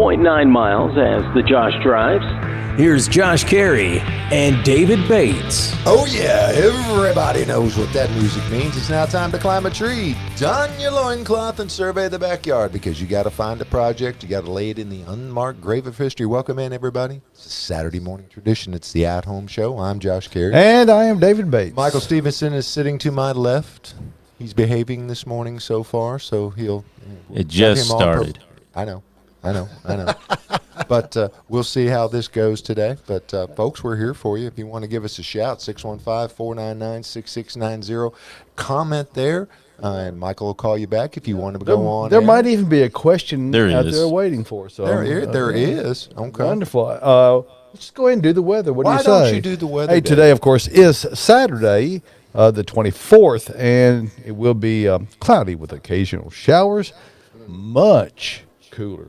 0.9 miles as the Josh drives. Here's Josh Cary and David Bates. Oh yeah, everybody knows what that music means. It's now time to climb a tree. Don your loincloth and survey the backyard, because you got to find a project. You got to lay it in the unmarked grave of history. Welcome in, everybody. It's a Saturday morning tradition. It's the at-home show. I'm Josh Cary. And I am David Bates. Michael Stevenson is sitting to my left. He's behaving this morning so far, so he'll... It just started. I know. But we'll see how this goes today. But, folks, we're here for you. If you want to give us a shout, 615-499-6690. Comment there, and Michael will call you back if you want to go on. There might even be a question out there waiting for us. So, there is. Okay. Wonderful. Let's go ahead and do the weather. What do you say? Why don't you do the weather? Hey, today, of course, is Saturday, the 24th, and it will be cloudy with occasional showers. Much cooler.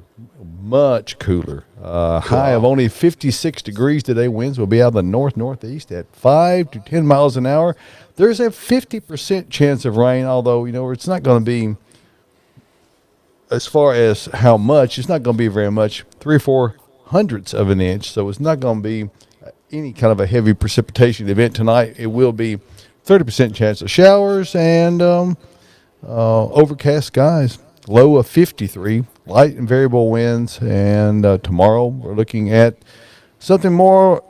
High of only 56 degrees today. Winds will be out of the northeast at 5 to 10 miles an hour. There's a 50% chance of rain, although, it's not going to be, as far as how much, it's not going to be very much, 3 or 4 hundredths of an inch. So it's not going to be any kind of a heavy precipitation event tonight. It will be 30% chance of showers and overcast skies. Low of 53, light and variable winds, and tomorrow we're looking at something more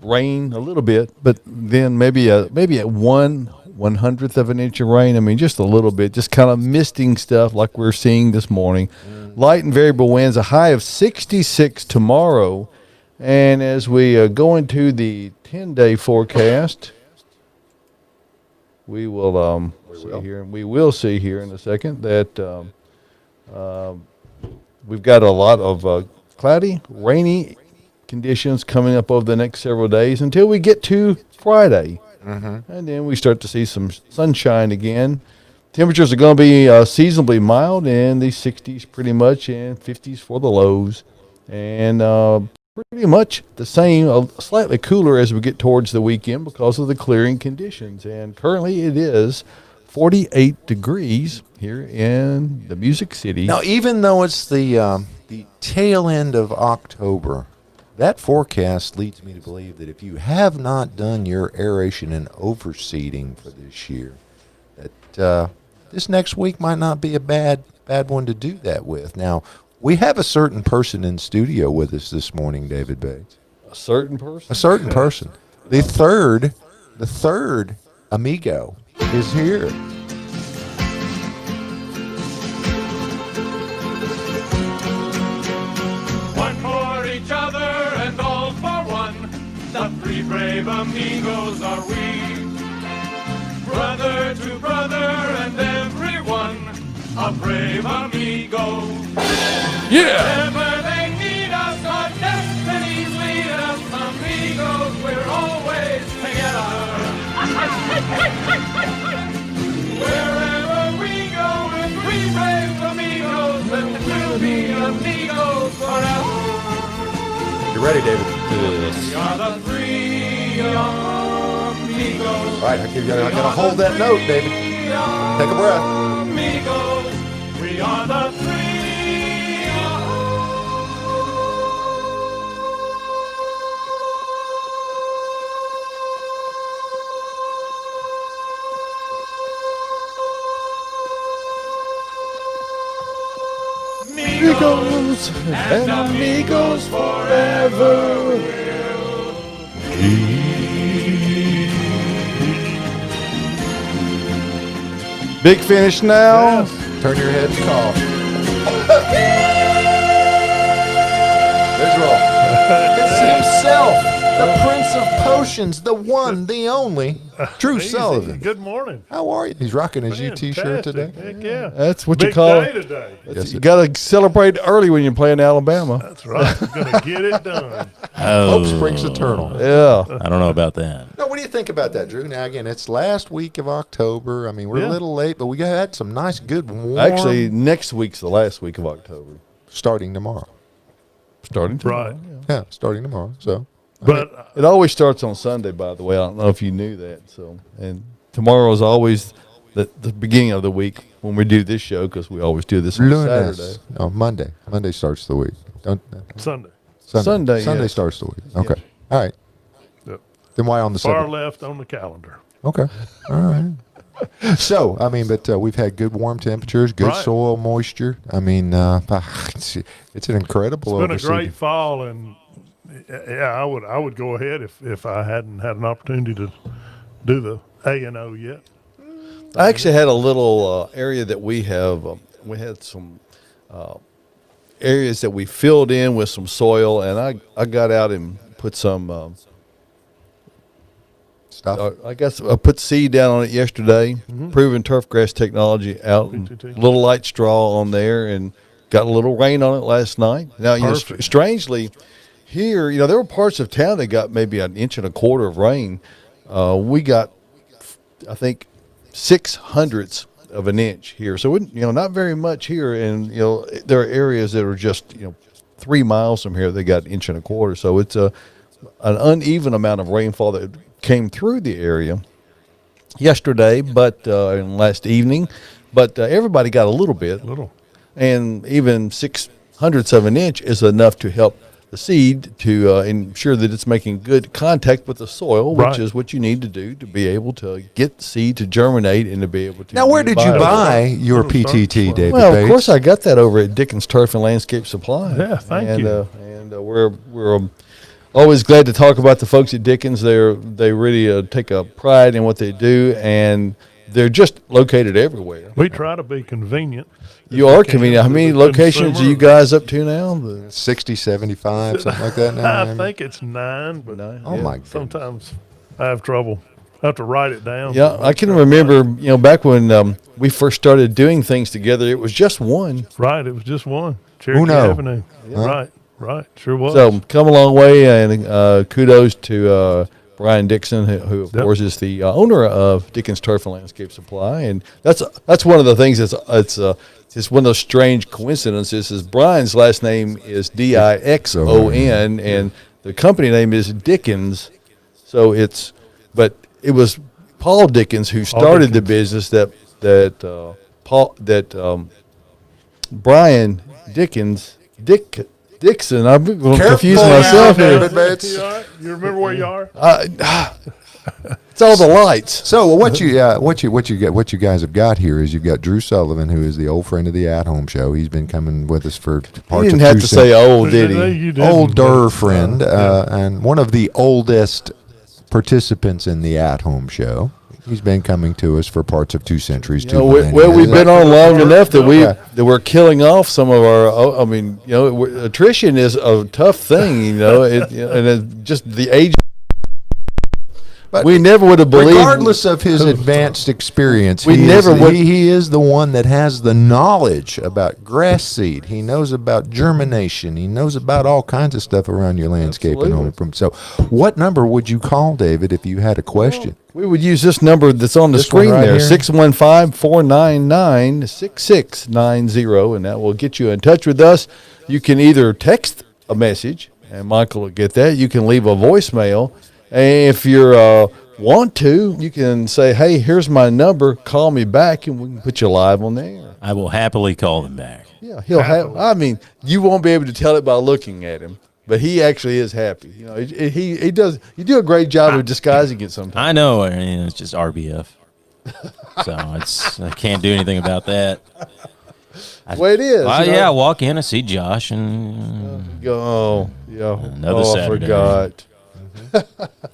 rain a little bit, but then maybe at 1/100th of an inch of rain. I mean, just a little bit, just kind of misting stuff like we're seeing this morning. Light and variable winds, a high of 66 tomorrow, and as we go into the 10-day forecast, we will see here in a second that we've got a lot of cloudy, rainy conditions coming up over the next several days until we get to Friday. And then we start to see some sunshine again. Temperatures are going to be seasonably mild in the 60s pretty much, and 50s for the lows. And pretty much the same, slightly cooler as we get towards the weekend because of the clearing conditions. And currently it is 48 degrees here in the Music City. Now, even though it's the tail end of October, that forecast leads me to believe that if you have not done your aeration and overseeding for this year, that this next week might not be a bad one to do that with. Now, we have a certain person in studio with us this morning, David Bates. A certain person? A certain person. The third amigo is here. One for each other and all for one. The three brave amigos are we. Brother to brother and everyone, a brave amigo. Yeah! Wherever they need us, our destinies lead us. Amigos, we're always together. Wherever we go, with three brave amigos, then we'll be amigos forever. You ready, David? We are the three amigos. All right, I gotta hold that note, David. Take a breath. Amigos, we are the three. Amigos and amigos forever will be. Big finish now. Yes. Turn your head and cough. Visual. It's himself, the Prince of Potions, the one, the only, Drew Sullivan. Good morning. How are you? He's rocking his UT shirt today. Heck yeah. That's what Big you call day it. today. Yes, You got to celebrate early when you're playing Alabama. That's right. We're going to get it done. Hope springs eternal. Yeah. I don't know about that. Now, what do you think about that, Drew? Now, again, it's last week of October. I mean, we're a little late, but we had some nice, good, warm. Actually, next week's the last week of October. Starting tomorrow. Starting tomorrow. Right. Yeah, starting tomorrow. So, But It always starts on Sunday, by the way. I don't know if you knew that. So, and tomorrow is always the beginning of the week when we do this show, because we always do this on Lunes. Saturday. No, Monday. Monday starts the week. Don't Sunday. Sunday. Sunday, yeah. Starts the week. Okay. All right. Yep. Then why on the Far 7th? left on the calendar. Okay. All right. So, I mean, but we've had good warm temperatures, good Right. soil moisture. I mean, it's an incredible It's been a great overseeding. fall, and yeah, I would go ahead if I hadn't had an opportunity to do the A&O yet. I actually had a little area that we have. We had some areas that we filled in with some soil, and I got out and put some. Stuff. I guess I put seed down on it yesterday. Proven turf grass technology out, and PTT. a little light straw on there, and got a little rain on it last night. Now, you know, Perfect. strangely, here, you know, there were parts of town that got maybe an inch and a quarter of rain. We got, I think, 6/100ths of an inch here. So, you know, not very much here. And, you know, there are areas that are just, 3 miles from here, they got an inch and a quarter. So it's an uneven amount of rainfall that came through the area yesterday, but and last evening. But everybody got a little bit. Little. And even 6/100ths of an inch is enough to help the seed to ensure that it's making good contact with the soil, which Right. is what you need to do to be able to get the seed to germinate and to be able to. Now, where did you buy? buy your Little start PTT, slow. David Well, Bates? of course, I got that over at Dickens Turf and Landscape Supply. Yeah, thank you. And we're always glad to talk about the folks at Dickens. They really take a pride in what they do, and they're just located everywhere. We try to be convenient. You are convenient. How many locations are you guys up to now? 60, 75, something like that now? I think it's 9, but Oh, my goodness. sometimes I have trouble. I have to write it down. Yeah, I can remember, back when we first started doing things together, it was just one. Right, it was just one. Cherokee Uno. Avenue. Right, sure was. So come a long way, and kudos to Brian Dixon, who of Yep. course is the owner of Dickens Turf and Landscape Supply, and that's one of the things it's one of those strange coincidences. Is Brian's last name is Dixon, and the company name is Dickens, so but it was Paul Dickens who started the business that Brian Dixon. I'm confusing myself now, here. David Bates. You all right? You remember where you are? It's all the lights. So what you guys have got here is you've got Drew Sullivan, who is the old friend of the At Home Show. He's been coming with us for parts He didn't of have two to say old, did No, he? you didn't. older friend, and one of the oldest participants in the At Home Show. He's been coming to us for parts of 2 centuries. Well, we've been on long enough that we're killing off some of our. I mean, attrition is a tough thing, and it's just the age. But we never would have believed. regardless of his advanced experience, We never would- he is the one that has the knowledge about grass seed. He knows about germination. He knows about all kinds of stuff around your landscape and home improvement. So, what number would you call, David, if you had a question? We would use this number that's on the This one screen right there, here? 615-499-6690, and that will get you in touch with us. You can either text a message, and Michael will get that. You can leave a voicemail. And if you want to, you can say, hey, here's my number. Call me back, and we can put you live on there. I will happily call them back. Yeah, he'll have. I mean, you won't be able to tell it by looking at him, but he actually is happy. He does. You do a great job of disguising it sometimes. I know. It's just RBF. So I can't do anything about that. That's the way it is. Well, yeah, I walk in, I see Josh, and Oh, yeah. Another I Saturday. forgot.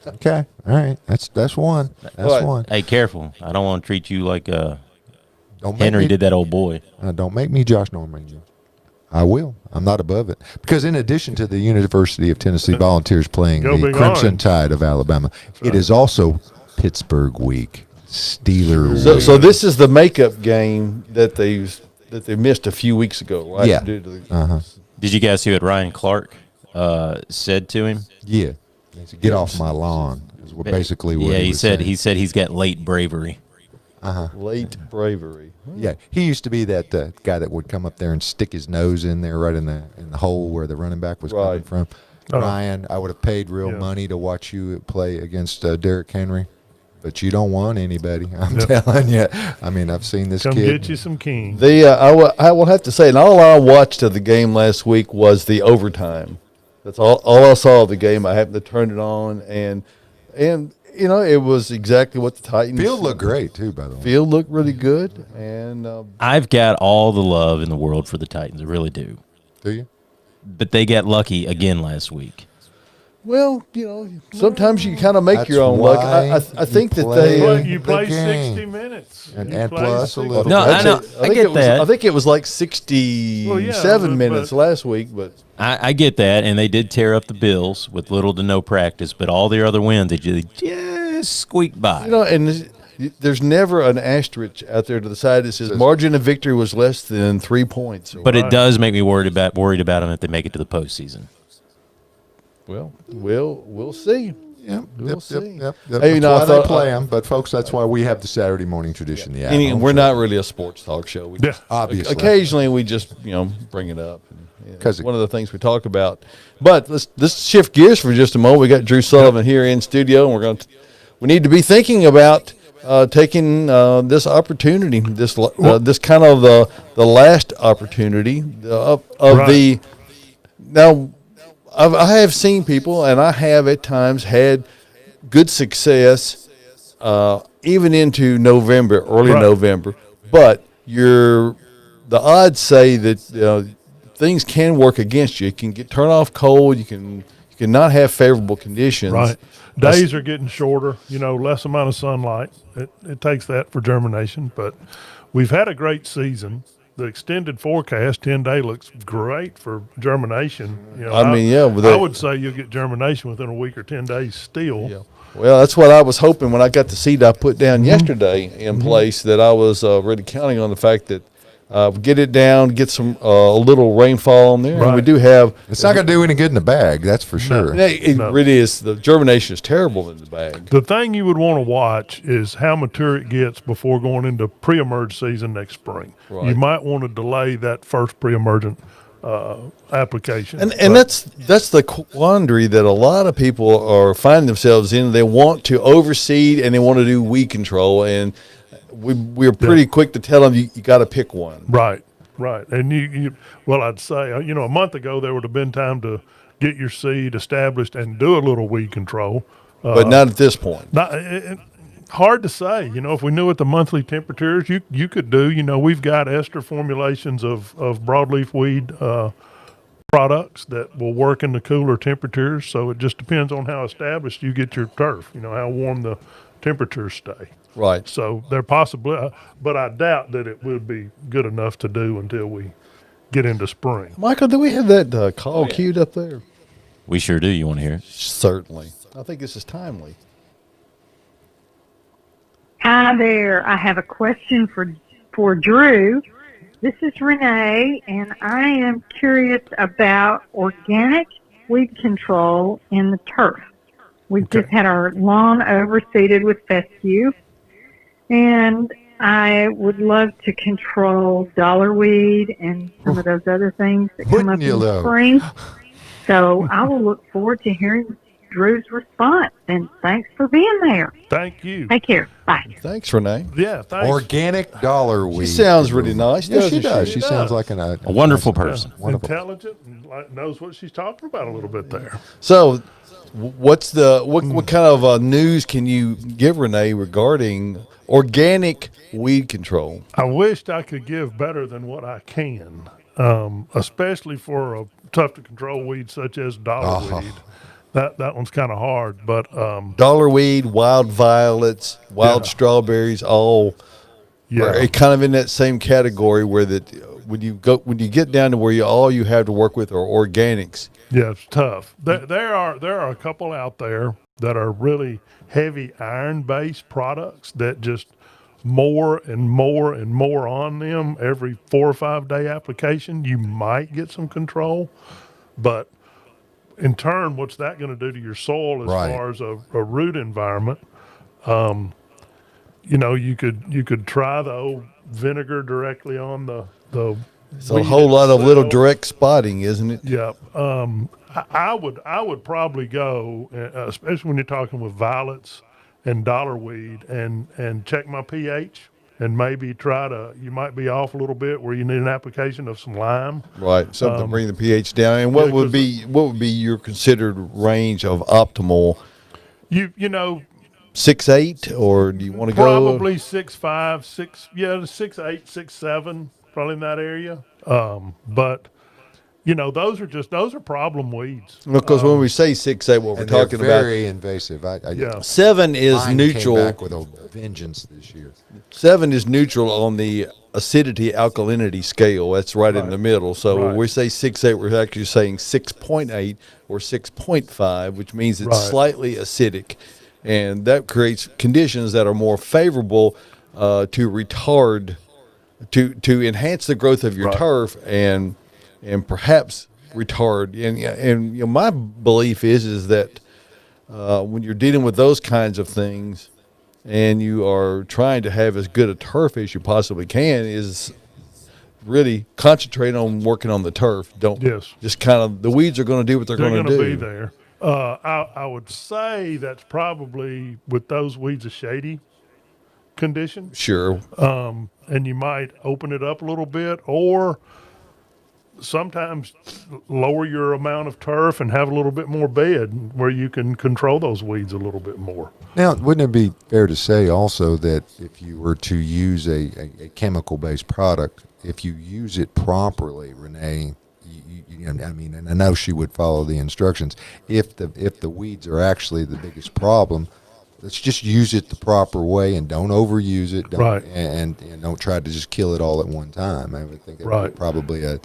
Okay, all right, that's one. That's What? one. hey, careful. I don't want to treat you like Don't make Henry me, did that old boy. Don't make me Josh Norman. I will. I'm not above it. Because in addition to the University of Tennessee Volunteers playing Go the Big Crimson Orange. Tide of Alabama, it is also Pittsburgh week, Steeler week. So this is the makeup game that they missed a few weeks ago, right? Yeah. Due to the, Did you guys hear what Ryan Clark said to him? Yeah. He said, get off my lawn is what basically what Yeah, he he was said saying. he's got late bravery. late bravery. Yeah, he used to be that guy that would come up there and stick his nose in there right in the hole where the running back was coming Right. from. Ryan, I would have paid real Yeah. money to watch you play against Derrick Henry. But you don't want anybody. I'm telling you. I mean, I've seen this Come kid. get you some King. I will have to say, and all I watched of the game last week was the overtime. That's all I saw of the game. I happened to turn it on, and it was exactly what the Titans. Field looked great too, by the way. Field looked really good, and I've got all the love in the world for the Titans. I really do. Do you? But they got lucky again last week. well, sometimes you kind of make That's your own luck. why I think you that play. they. But you the play game. 60 minutes. And You play plus a 60 little No, I know. I think get it was, that. I think it was like 67 minutes but- last week, but I get that, and they did tear up the Bills with little to no practice, but all their other wins, they just squeaked by. and there's never an asterisk out there to the side that says margin of victory was less than 3 points. But it does make me worried about them if they make it to the postseason. Well, we'll see. Yep, We'll see. Yep. Hey, That's why they play them. But folks, that's why we have the Saturday morning tradition. The And at-home we're show. not really a sports talk show. We Yeah. Obviously. occasionally we just bring it up. Because It's one of the things we talk about. But let's shift gears for just a moment. We got Drew Sullivan here in studio, and we need to be thinking about taking this opportunity, this kind of the last opportunity of Right. the. Now, I have seen people, and I have at times had good success even into November, early Right. November. But the odds say that things can work against you. You can turn off cold. You can not have favorable conditions. Right. Days are getting shorter, less amount of sunlight. It takes that for germination, but we've had a great season. The extended forecast, 10-day, looks great for germination. I would say you'll get germination within a week or 10 days still. Yeah. Well, that's what I was hoping when I got the seed I put down yesterday in place, that I was really counting on the fact that get it down, get some a little rainfall on there. And we Right. do have. It's not going to do any good in the bag, that's for sure. It No. really is. The germination is terrible in the bag. The thing you would want to watch is how mature it gets before going into pre-emerge season next spring. Right. You might want to delay that first pre-emergent application. And But- that's the quandary that a lot of people are finding themselves in. They want to overseed and they want to do weed control, and we're pretty quick to tell them you got to pick one. Right. And I'd say, a month ago there would have been time to get your seed established and do a little weed control. But not at this point. Hard to say. If we knew what the monthly temperatures, you could do. We've got ester formulations of broadleaf weed products that will work in the cooler temperatures. So it just depends on how established you get your turf. How warm the temperatures stay. Right. So they're possibly, but I doubt that it would be good enough to do until we get into spring. Michael, do we have that call queued up there? We sure do. You want to hear it? Certainly. I think this is timely. Hi there. I have a question for Drew. This is Renee, and I am curious about organic weed control in the turf. We've just had our lawn overseeded with fescue, and I would love to control dollarweed and some of those other things that come up Wouldn't you in the though? spring. So I will look forward to hearing Drew's response, and thanks for being there. Thank you. Take care. Bye. Thanks, Renee. Yeah, thanks. Organic dollar weed. She sounds really nice, Yeah, doesn't she does. she? She sounds like A wonderful person. Wonderful. Intelligent and knows what she's talking about a little bit there. So, what kind of news can you give Renee regarding organic weed control? I wished I could give better than what I can, especially for a tough to control weed such as dollarweed. That one's kind of hard, but Dollarweed, wild violets, wild strawberries, all are kind of in that same category where that when you get down to where all you have to work with are organics. yeah, it's tough. There are a couple out there that are really heavy iron based products that just more and more and more on them every 4 or 5 day application. You might get some control, but in turn, what's that going to do to your soil as Right. far as a root environment? You could try the old vinegar directly on the It's a whole lot of little direct spotting, isn't it? Yeah. I would probably go, especially when you're talking with violets and dollarweed and check my pH and maybe you might be off a little bit where you need an application of some lime. Right, something to bring the pH down. And what would be your considered range of optimal? You know, 6-8, or do you want to go probably 6'5", 6'8", 6'7", probably in that area. But you know, those are problem weeds. Because when we say 6-8, what we're And they're talking very invasive. Yeah. 7 is mine neutral. Came back with a vengeance this year. 7 is neutral on the acidity alkalinity scale. That's right in the middle. So when we say 6-8, we're actually saying 6.8 or 6.5, which means it's slightly acidic. And that creates conditions that are more favorable to retard, to enhance the growth of your turf and perhaps retard. And you know, my belief is that when you're dealing with those kinds of things and you are trying to have as good a turf as you possibly can, is really concentrate on working on the turf. Don't just kind of, the weeds are going to do what they're going to do. They're going to be there. I would say that's probably with those weeds a shady condition. Sure. And you might open it up a little bit, or sometimes lower your amount of turf and have a little bit more bed where you can control those weeds a little bit more. Now, wouldn't it be fair to say also that if you were to use a chemical-based product, if you use it properly, Renee, I mean, and I know she would follow the instructions. If the weeds are actually the biggest problem, let's just use it the proper way and don't overuse it. And don't try to just kill it all at one time. I would think it would be probably a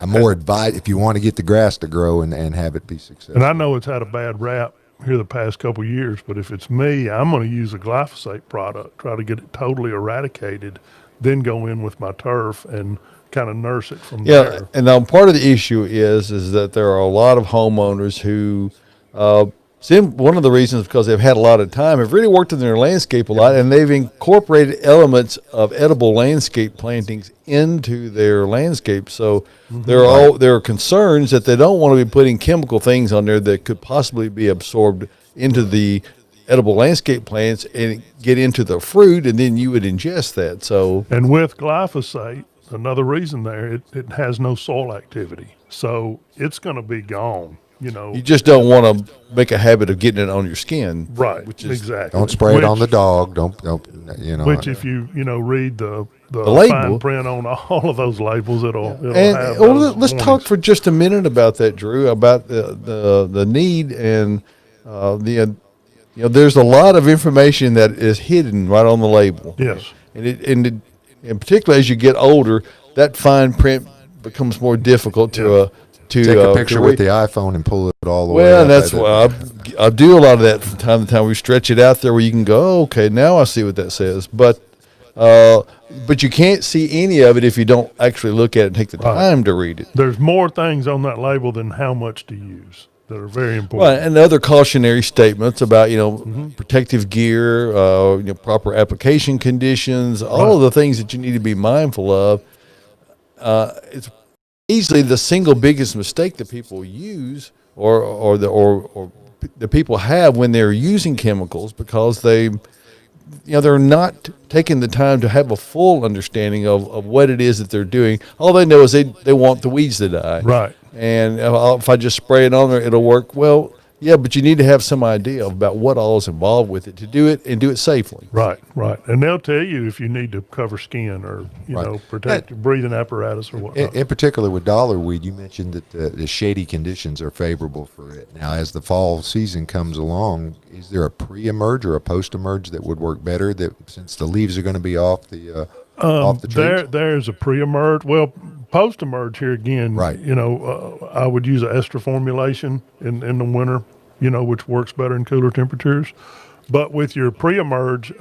more advice if you want to get the grass to grow and have it be successful. And I know it's had a bad rap here the past couple of years, but if it's me, I'm going to use a glyphosate product, try to get it totally eradicated, then go in with my turf and kind of nurse it from there. And part of the issue is that there are a lot of homeowners who, one of the reasons because they've had a lot of time, have really worked in their landscape a lot, and they've incorporated elements of edible landscape plantings into their landscape. So there are concerns that they don't want to be putting chemical things on there that could possibly be absorbed into the edible landscape plants and get into the fruit, and then you would ingest that. So, and with glyphosate, another reason there, it has no soil activity, so it's going to be gone. You know, you just don't want to make a habit of getting it on your skin, right? Which is, exactly. Don't spray it on the dog. Don't you know? Which, if you read the label, fine print on all of those labels, it'll have. Let's talk for just a minute about that, Drew. About the need and there's a lot of information that is hidden right on the label. Yes, and particularly as you get older, that fine print becomes more difficult to take a picture with the iPhone and pull it all the way. Well, that's why I do a lot of that from time to time. We stretch it out there where you can go, okay, now I see what that says. But you can't see any of it if you don't actually look at it and take the time to read it. There's more things on that label than how much to use that are very important. Right, and other cautionary statements about protective gear, proper application conditions, all of the things that you need to be mindful of. It's easily the single biggest mistake that people use or the people have when they're using chemicals, because they're not taking the time to have a full understanding of what it is that they're doing. All they know is they want the weeds to die. Right. And if I just spray it on there, it'll work. Well, yeah, but you need to have some idea about what all is involved with it to do it and do it safely. Right. And they'll tell you if you need to cover skin or, protect your breathing apparatus or whatnot. In particular with dollarweed, you mentioned that the shady conditions are favorable for it. Now, as the fall season comes along, is there a pre-emerge or a post-emerge that would work better, that since the leaves are going to be off the trees? There's a pre-emerge. Well, post-emerge here again, right. I would use an ester formulation in the winter, which works better in cooler temperatures. But with your pre-emerge,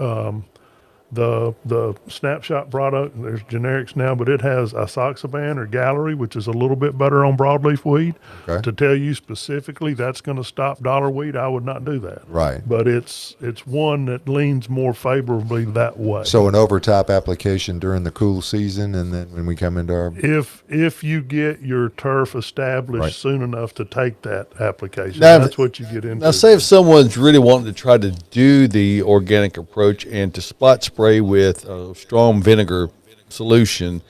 the Snapshot product, there's generics now, but it has isoxaban or Gallery, which is a little bit better on broadleaf weed. Okay. To tell you specifically that's going to stop dollar weed, I would not do that. Right. But it's one that leans more favorably that way. So an overtop application during the cool season, and then when we come into our if you get your turf established Right. soon enough to take that application, Now, that's what you get into. Now, say if someone's really wanting to try to do the organic approach and to spot spray with a strong vinegar solution,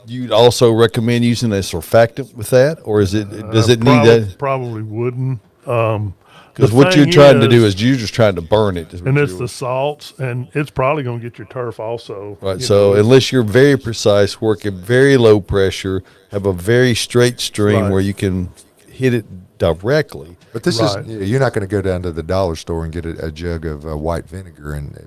you'd also recommend using a surfactant with that, or is it does it need that? Probably wouldn't. Because what you're trying to do is you're just trying to burn it. And it's the salts, and it's probably going to get your turf also. Right. So unless you're very precise, working very low pressure, have a very straight stream Right. where you can hit it directly. But this Right. is, you're not going to go down to the dollar store and get a jug of white vinegar and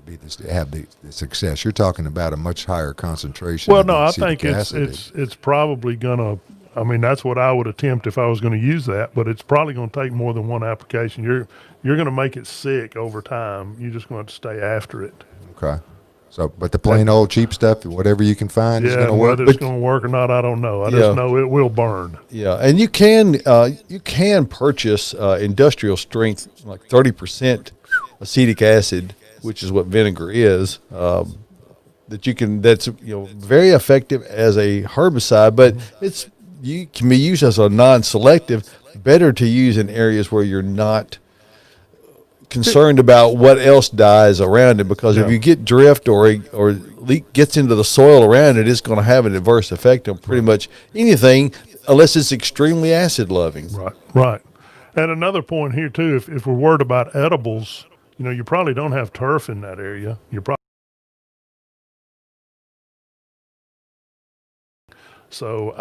have the success. You're talking about a much higher concentration. Well, of no, I acetic think acid. it's probably going to. I mean, that's what I would attempt if I was going to use that. But it's probably going to take more than one application. You're going to make it sick over time. You're just going to stay after it. Okay. So, but the plain old cheap stuff, whatever you can find, is Yeah, going to work. whether it's going to work or not, I don't know. I Yeah. just know it will burn. Yeah, and you can purchase industrial strength, like 30% acetic acid, which is what vinegar is. That's very effective as a herbicide, but you can be used as a non-selective. Better to use in areas where you're not concerned about what else dies around it, because if Yeah. you get drift or leak gets into the soil around it, it's going to have an adverse effect on pretty much anything, unless it's extremely acid loving. Right. And another point here too, if we're worried about edibles, you probably don't have turf in that area. You're probably so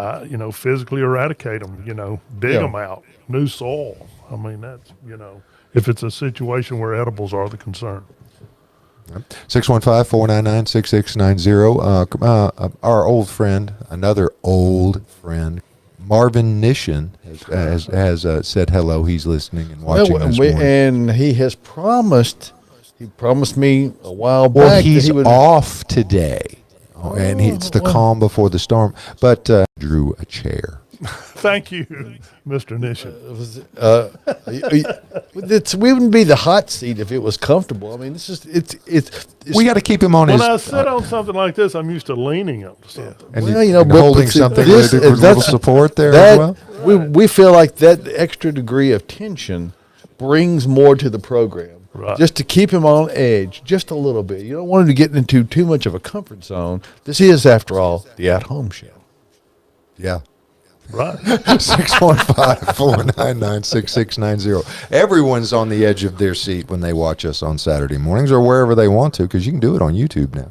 physically eradicate them. Dig Yeah. them out, new soil. I mean that's if it's a situation where edibles are the concern. 615-499-6690. Our old friend, another old friend, Marvin Nishan has said hello. He's listening and watching this morning. And he has promised. He promised me a while back. Well, that he's he would, off today, and it's the calm before the storm. But drew a chair. Thank you, Mr. Nishan. we wouldn't be the hot seat if it was comfortable. I mean, it's We got to keep him on When his. I sit on something like this, I'm used to leaning up to something. and Well, and but holding see, something this- with a little that's- support there that, as well. we feel like that extra degree of tension brings more to the program. Right. Just to keep him on edge, just a little bit. You don't want him to get into too much of a comfort zone. This is, after all, the at-home show. Yeah. Right. 615-499-6690. Everyone's on the edge of their seat when they watch us on Saturday mornings or wherever they want to, because you can do it on YouTube now.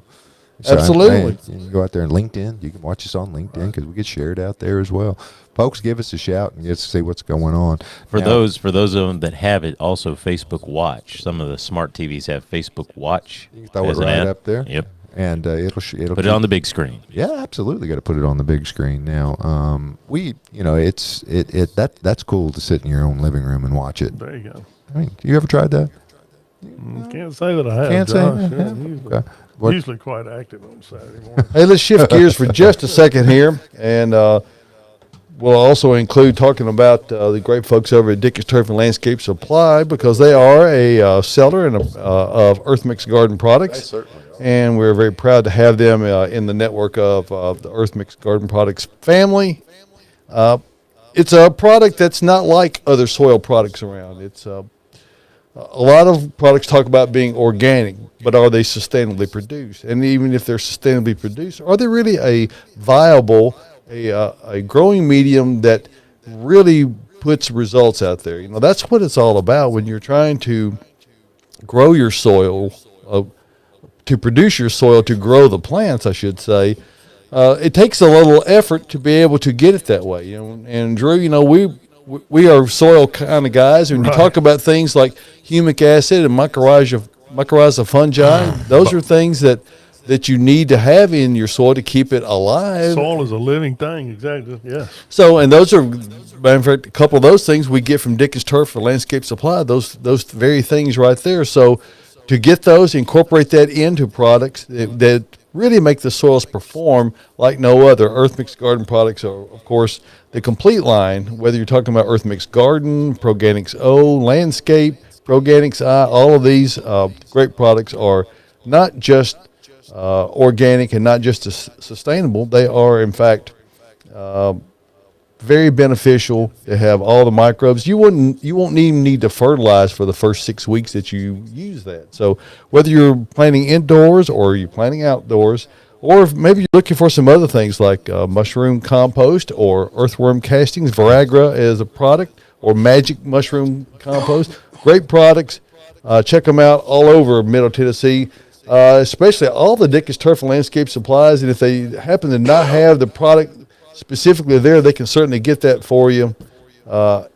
So, Absolutely. hey, you can go out there and LinkedIn. You can watch us on LinkedIn because we get shared out there as well. Folks, give us a shout and get to see what's going on. For Now, those of them that have it, also Facebook Watch. Some of the smart TVs have Facebook Watch. you can throw it as an right ad. up there. Yep. And it'll Put it on the big screen. Yeah, absolutely. Got to put it on the big screen now. That's cool to sit in your own living room and watch it. There you go. I mean, you ever tried that? Can't say that I have. Can't say Josh. that. Yeah, usually, Okay. What- usually quite active on Saturday morning. Hey, let's shift gears for just a second here, and we'll also include talking about the great folks over at Dickens Turf and Landscape Supply, because they are a seller of Earth Mix Garden products. And we're very proud to have them in the network of the Earth Mix Garden Products family. It's a product that's not like other soil products around. It's a lot of products talk about being organic, but are they sustainably produced? And even if they're sustainably produced, are they really a viable, a growing medium that really puts results out there? That's what it's all about when you're trying to grow your soil, to produce your soil, to grow the plants, I should say. It takes a little effort to be able to get it that way. And Drew, we are soil kind of guys. When you talk about things like humic acid and mycorrhiza fungi, those are things that you need to have in your soil to keep it alive. Soil is a living thing, exactly. Yes. So, and those are, matter of fact, a couple of those things we get from Dickens Turf for Landscape Supply. Those very things right there. So, to get those, incorporate that into products that really make the soils perform like no other. Earth Mix Garden products are, of course, the complete line, whether you're talking about Earth Mix Garden, Proganics O, Landscape, Proganics I, all of these great products are not just organic and not just sustainable. They are, in fact, very beneficial to have all the microbes. You won't even need to fertilize for the first 6 weeks that you use that. So whether you're planting indoors or you're planting outdoors, or if maybe you're looking for some other things like mushroom compost or earthworm castings, Viagra as a product, or magic mushroom compost, great products. Check them out all over Middle Tennessee, especially all the Dickies Turf and Landscape Supplies. And if they happen to not have the product specifically there, they can certainly get that for you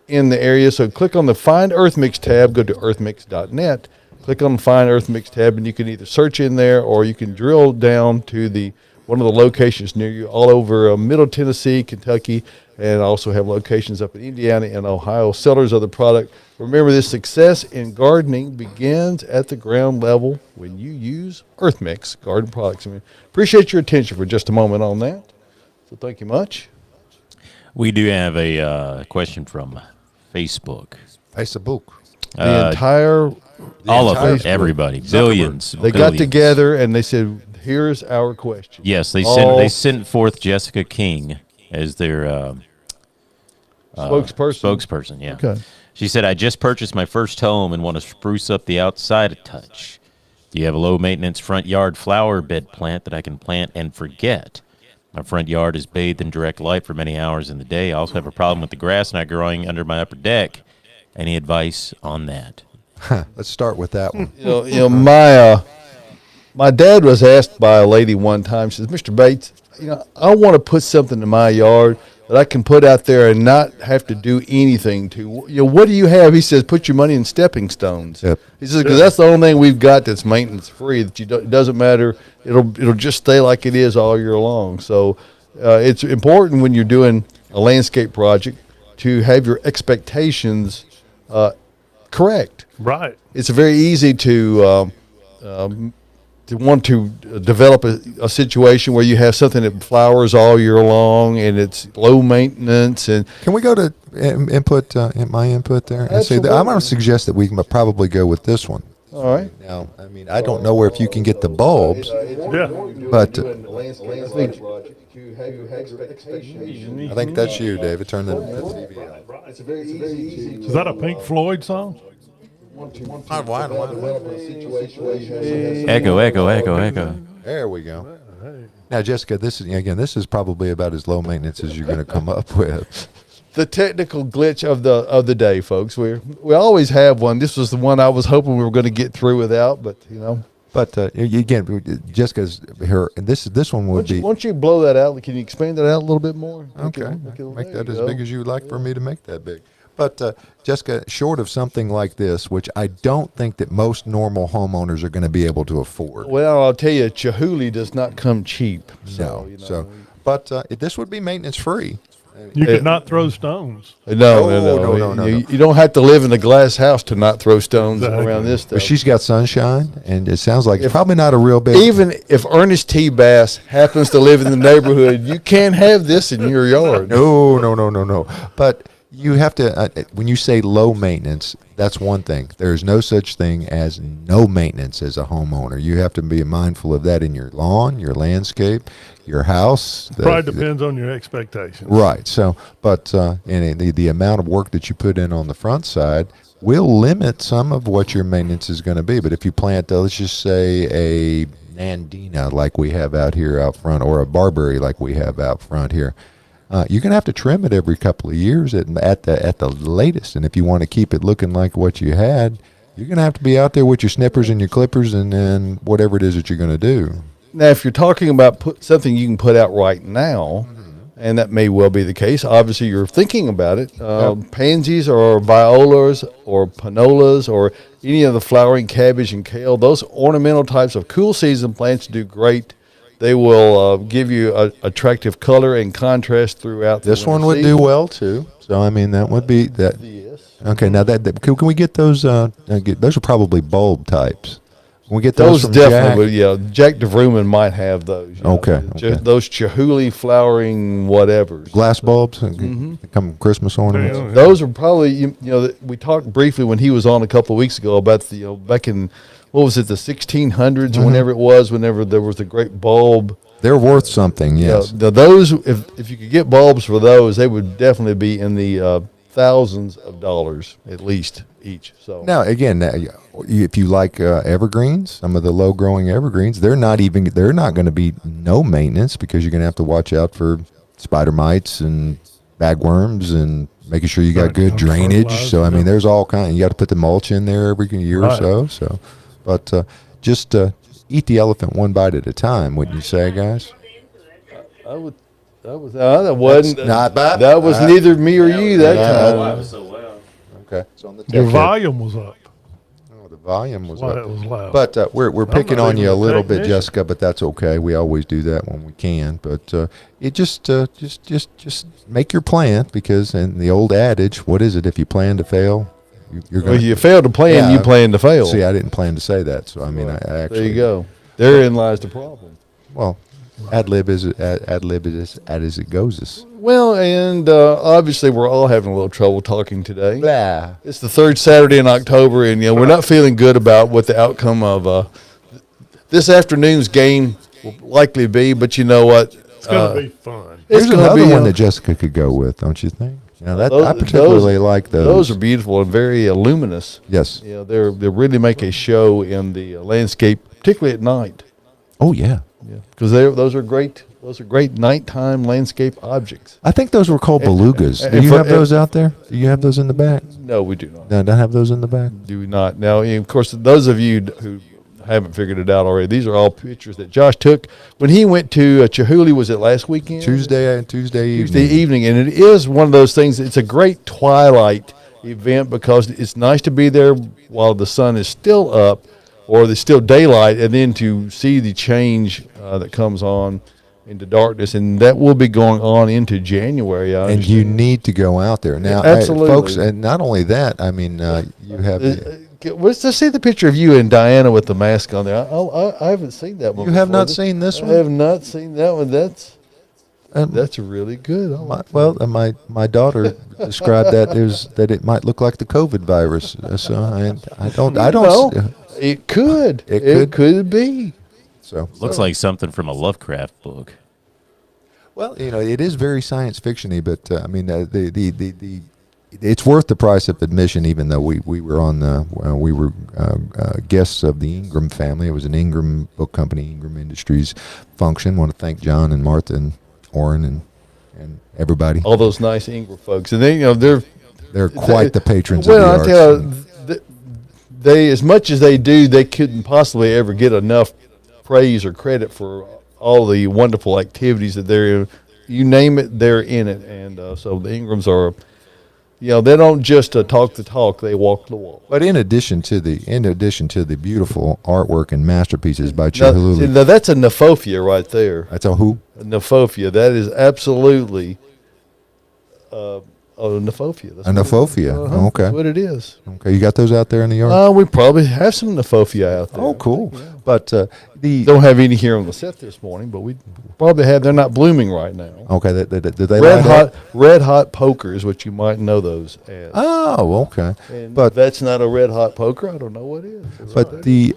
in the area. So click on the Find Earth Mix tab, go to earthmix.net, click on the Find Earth Mix tab, and you can either search in there or you can drill down to one of the locations near you all over Middle Tennessee, Kentucky, and also have locations up in Indiana and Ohio, sellers of the product. Remember, this success in gardening begins at the ground level when you use Earth Mix garden products. Appreciate your attention for just a moment on that. So thank you much. We do have a question from Facebook. Facebook. The entire All of entire it, everybody, billions. They got together and they said, "Here's our question." Yes, they sent forth Jessica King as their spokesperson. Yeah. Okay. She said, "I just purchased my first home and want to spruce up the outside a touch. Do you have a low maintenance front yard flower bed plant that I can plant and forget? My front yard is bathed in direct light for many hours in the day. I also have a problem with the grass not growing under my upper deck. Any advice on that?" Let's start with that one. My dad was asked by a lady one time. She says, "Mr. Bates, I want to put something in my yard that I can put out there and not have to do anything to. What do you have?" He says, "Put your money in stepping stones." Yep. He says, "Because that's the only thing we've got that's maintenance free. That it doesn't matter. It'll just stay like it is all year long." So it's important when you're doing a landscape project to have your expectations correct. Right. It's very easy to want to develop a situation where you have something that flowers all year long and it's low maintenance. And can we go to input? My input there. And say that I'm going to suggest that we can probably go with this one. All right. Now, I mean, I don't know if you can get the bulbs, Yeah. but I think that's you, David. Turn the TV on. Is that a Pink Floyd song? Echo. There we go. Now, Jessica, this is probably about as low maintenance as you're going to come up with. The technical glitch of the day, folks. We always have one. This was the one I was hoping we were going to get through without, but But again, Jessica's here, and this one would be. Why don't you blow that out? Can you expand that out a little bit more? Okay, make that as big as you would like for me to make that big. But Jessica, short of something like this, which I don't think that most normal homeowners are going to be able to afford. Well, I'll tell you, Chihuly does not come cheap. But this would be maintenance free. You could not throw stones. No. You don't have to live in a glass house to not throw stones around this stuff. But she's got sunshine, and it sounds like it's probably not a real big. Even if Ernest T. Bass happens to live in the neighborhood, you can't have this in your yard. No. But you have to, when you say low maintenance, that's one thing. There's no such thing as no maintenance as a homeowner. You have to be mindful of that in your lawn, your landscape, your house. Probably depends on your expectations. Right. So, but and the amount of work that you put in on the front side will limit some of what your maintenance is going to be. But if you plant, let's just say a Nandina like we have out here out front, or a barberry like we have out front here, you're going to have to trim it every couple of years at the latest. And if you want to keep it looking like what you had, you're going to have to be out there with your snippers and your clippers and then whatever it is that you're going to do. Now, if you're talking about something you can put out right now, and that may well be the case, obviously you're thinking about it. Pansies or violas or panolas or any of the flowering cabbage and kale, those ornamental types of cool season plants do great. They will give you attractive color and contrast throughout. This one would do well too. So I mean, that would be that. Yes. Okay, now that can we get those? Those are probably bulb types. Can we get those from definitely, Jack? Jack DeVruman might have those. you know. Okay, okay. Those Chihuly flowering whatevers. Glass bulbs? They come Christmas ornaments? Yeah. Those are probably we talked briefly when he was on a couple of weeks ago about the back in what was it, the 1600s Mm-hmm. whenever there was a great bulb. They're worth something, yes. Those if you could get bulbs for those, they would definitely be in the thousands of dollars at least each. So Now, again, if you like evergreens, some of the low-growing evergreens, they're not going to be no maintenance because you're going to have to watch out for spider mites and bagworms and making sure you got Right, good drainage. fertilizer, So, I mean, yeah. there's all kind. You got to put the mulch in there every year or Right. so. So, but just eat the elephant one bite at a time, wouldn't you say, guys? that wasn't not bad. That was neither me or you that time. Okay, it's on the Your tech. volume was up. Oh, the volume was Why up. it was loud. But we're picking not on you a even a little bit, technician. Jessica. But that's okay. We always do that when we can. But it just make your plan because in the old adage, what is it? If you plan to fail, you're Well, going. you fail to plan, Yeah. you plan to fail. See, I didn't plan to say that. So I mean, I actually. There you go. Therein lies the problem. Well, ad lib is as it goes. Well, and obviously we're all having a little trouble talking today. Blah. It's the third Saturday in October, and we're not feeling good about what the outcome of this afternoon's game will likely be. But you know what? It's going to be fun. There's gonna another be one that Jessica could go with, don't you think? Now that Those- I particularly like those. Those are beautiful and very luminous. Yes. They really make a show in the landscape, particularly at night. Oh yeah. Because those are great. Those are great nighttime landscape objects. I think those were called belugas. Do and you for- have those out there? Do you have those in the back? No, we do not. No, don't have those in the back. Do we not? Now, of course, those of you who haven't figured it out already, these are all pictures that Josh took when he went to Chihuly. Was it last weekend? Tuesday Tuesday evening, and it is one of those things. It's a great twilight event because it's nice to be there while the sun is still up, or there's still daylight, and then to see the change that comes on into darkness, and that will be going on into January. I And you understand. need to go out there now, Absolutely. folks. And not only that, I mean, you have Let's see the picture of you and Diana with the mask on there. I haven't seen that one. You have before. not seen this I one? have not seen that one. Um, That's really good. I like that. well, my daughter described that it might look like the COVID virus. So I don't Well, it could. It It could be. so Looks like something from a Lovecraft book. well, it is very science fictiony, but I mean it's worth the price of admission. Even though we were on guests of the Ingram family, it was an Ingram book company, Ingram Industries function. Want to thank John and Martha and Orrin and everybody. All those nice Ingram folks, and They're quite the patrons well, of the I arts. tell you, they as much as they do, they couldn't possibly ever get enough praise or credit for all the wonderful activities that they're. You name it, they're in it, and so the Ingrams are. They don't just talk the talk; they walk the walk. But in addition to the beautiful artwork and masterpieces by Chihuly, Now that's a Nafofia right there. that's a who? A Nafofia. That is absolutely a Nafofia. That's A Nafofia. Okay. That's what it is. Okay, you got those out there in the yard? We probably have some Nafofia out there. Oh, cool. But the Don't have any here on the set this morning, but we probably have. They're not blooming right now. okay, did they light up? Red hot poker is what you might know those as. Oh, okay. And But that's not a red hot poker. I don't know what is. but the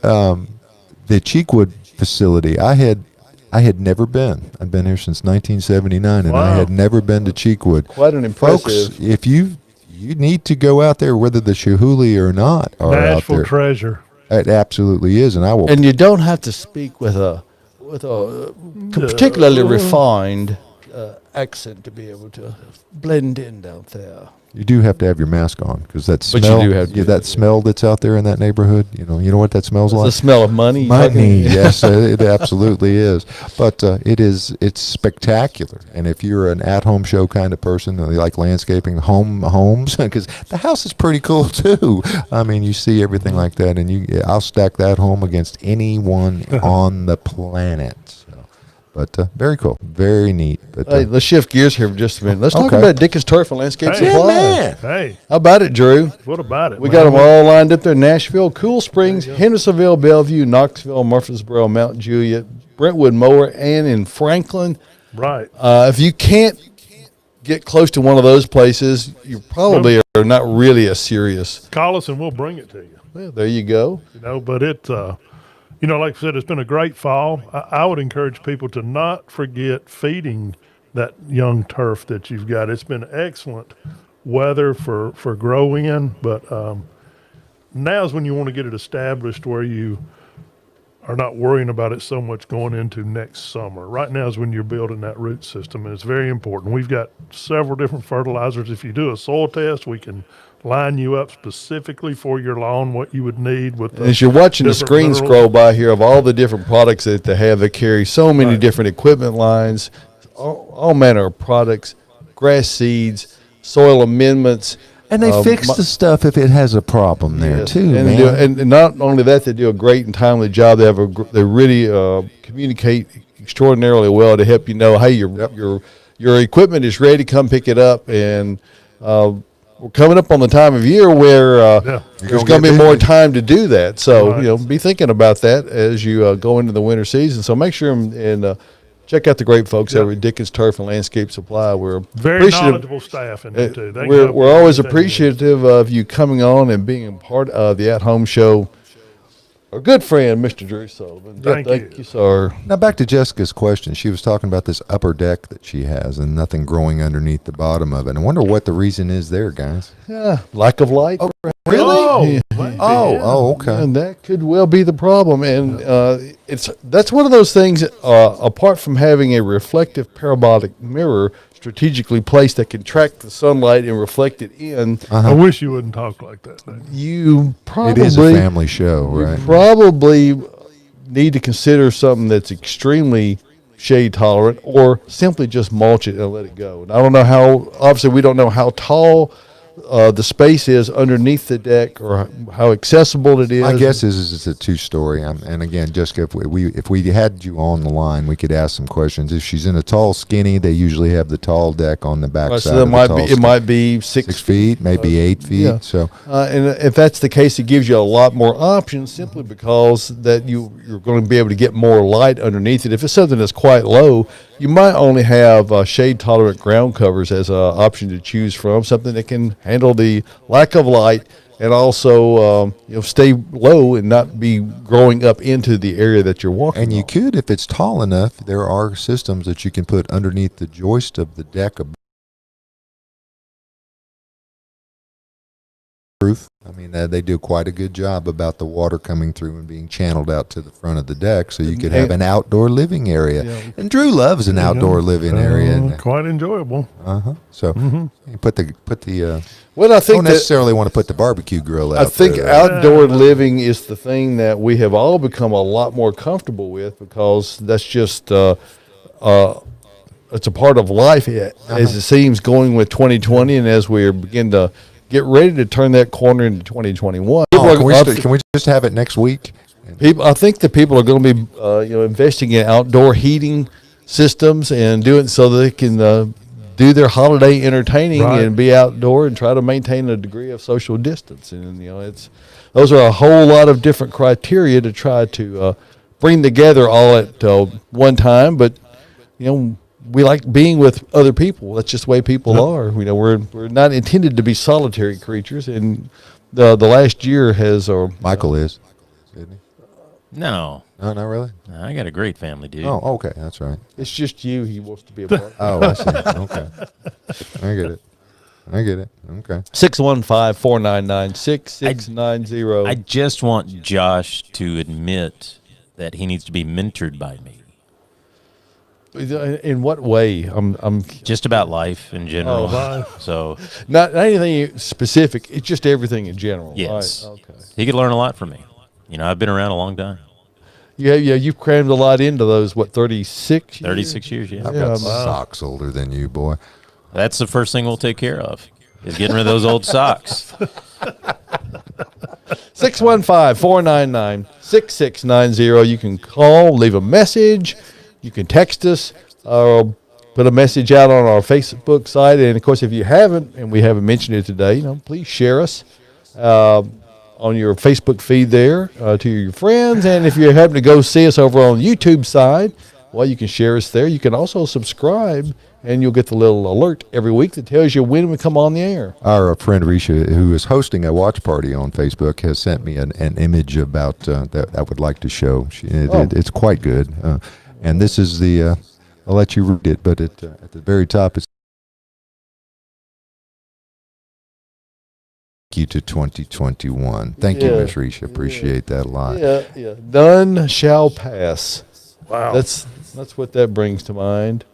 Cheekwood facility, I had never been. I've been here since 1979, and I Wow. had never been to Cheekwood. Quite an Folks, impressive. if you need to go out there, whether the Chihuly or not are out Nashville there. treasure. It absolutely is, and I will. And you don't have to speak with a particularly refined accent to be able to blend in down there. You do have to have your mask on because that But you smell, do have to do that that, smell that's out there in that neighborhood. You know what that smells The like. smell of money. Money, yes, it absolutely is. But it's spectacular. And if you're an at-home show kind of person, you like landscaping, homes, because the house is pretty cool too. I mean, you see everything like that, and I'll stack that home against anyone on the planet. So, But very cool, very neat. But Hey, let's shift gears here for just a minute. Let's talk Okay. about Dickens Turf and Landscape Hey, Supply. man. Hey, How about it, Drew? what about it? We man? got them all lined up there. Nashville, Cool Springs, Hendersonville, Bellevue, Knoxville, Murfreesboro, Mount Juliet, Brentwood, Mower, and in Franklin. Right. If you can't get close to one of those places, you probably are not really a serious. Call us and we'll bring it to you. Well, there you go. But it, like I said, it's been a great fall. I would encourage people to not forget feeding that young turf that you've got. It's been excellent weather for grow in, but now's when you want to get it established where you are not worrying about it so much going into next summer. Right now is when you're building that root system, and it's very important. We've got several different fertilizers. If you do a soil test, we can line you up specifically for your lawn what you would need with the As you're watching the different screen minerals. scroll by here of all the different products that they have, they carry so many Right. different equipment lines, all manner of products, grass seeds, soil amendments. and they fix my- the stuff if it has a problem there Yes. too, and, man. they do- and not only that, they do a great and timely job. They have they really communicate extraordinarily well to help you know, hey, your equipment is ready. Come pick it up. And we're coming up on the time of year where there's going to be more time to do that. So Right. be thinking about that as you go into the winter season. So make sure and check out the great folks over at Dickens Turf and Landscape Supply. We're Very appreciative. knowledgeable staff in there too. They can We're help you always with everything you need. appreciative of you coming on and being a part of the At Home Show. Our good friend, Mr. Drew Sullivan. Thank you, sir. Now back to Jessica's question. She was talking about this upper deck that she has and nothing growing underneath the bottom of it. I wonder what the reason is there, guys. Yeah, lack of light. Oh, Yeah. maybe, Oh, yeah. oh, okay. And that could well be the problem. And that's one of those things. Apart from having a reflective parabolic mirror strategically placed that can track the sunlight and reflect it in, I wish you wouldn't talk like that. Dave. you It is a probably family show, right? probably need to consider something that's extremely shade tolerant, or simply just mulch it and let it go. And I don't know how. Obviously, we don't know how tall the space is underneath the deck or how accessible it is. My guess is it's a two-story. And again, Jessica, if we had you on the line, we could ask some questions. If she's in a tall skinny, they usually have the tall deck on the back Right, side. so that of the might tall be. It skinny. might be 6 6 feet, maybe 8 feet. yeah. So And if that's the case, it gives you a lot more options simply because that you're going to be able to get more light underneath it. If it's something that's quite low, you might only have shade-tolerant ground covers as an option to choose from, something that can handle the lack of light and also stay low and not be growing up into the area that you're walking and you on. could, if it's tall enough, there are systems that you can put underneath the joist of the deck. Proof. I mean, they do quite a good job about the water coming through and being channeled out to the front of the deck, so you could have an outdoor living area. Yeah. And Drew loves an outdoor living area. And, Quite enjoyable. so you put the Well, I think don't that necessarily want to put the barbecue grill out. I think there. outdoor living is the thing that we have all become a lot more comfortable with because that's just it's a part of life as it seems going with 2020 and as we begin to get ready to turn that corner into 2021. Oh, can we just have it next week? I think that people are going to be investing in outdoor heating systems and doing it so they can do their holiday entertaining Right. and be outdoor and try to maintain a degree of social distance. And those are a whole lot of different criteria to try to bring together all at one time. But we like being with other people. That's just the way people are. We're not intended to be solitary creatures. And the last year has Michael is. Isn't he? No, No, not really. I got a great family, dude. Oh, okay, that's right. It's just you. He wants to be a part of. Oh, I see. Okay, I get it. Okay. 615-499-6690. I just want Josh to admit that he needs to be mentored by me. In what way? I'm Just about life in general. Oh, So not anything specific. It's just everything in general. yes, Right? Okay. he could learn a lot from me. I've been around a long time. Yeah. You've crammed a lot into those. 36? 36 years, yeah. I've Yeah, got wow. socks older than you, boy. That's the first thing we'll take care of, is getting rid of those old socks. 615-499-6690. You can call, leave a message. You can text us or put a message out on our Facebook site. And, of course, if you haven't, and we haven't mentioned it today, please share us on your Facebook feed there to your friends. And if you happen to go see us over on the YouTube side, well, you can share us there. You can also subscribe, and you'll get the little alert every week that tells you when we come on the air. Our friend Risha, who is hosting a watch party on Facebook, has sent me an image about that I would like to show. It's quite good. And this is the, I'll let you read it, but at the very top it's thank you to 2021. Thank you, Miss Risha. Appreciate that a lot. Yeah. None shall pass. Wow. That's what that brings to mind.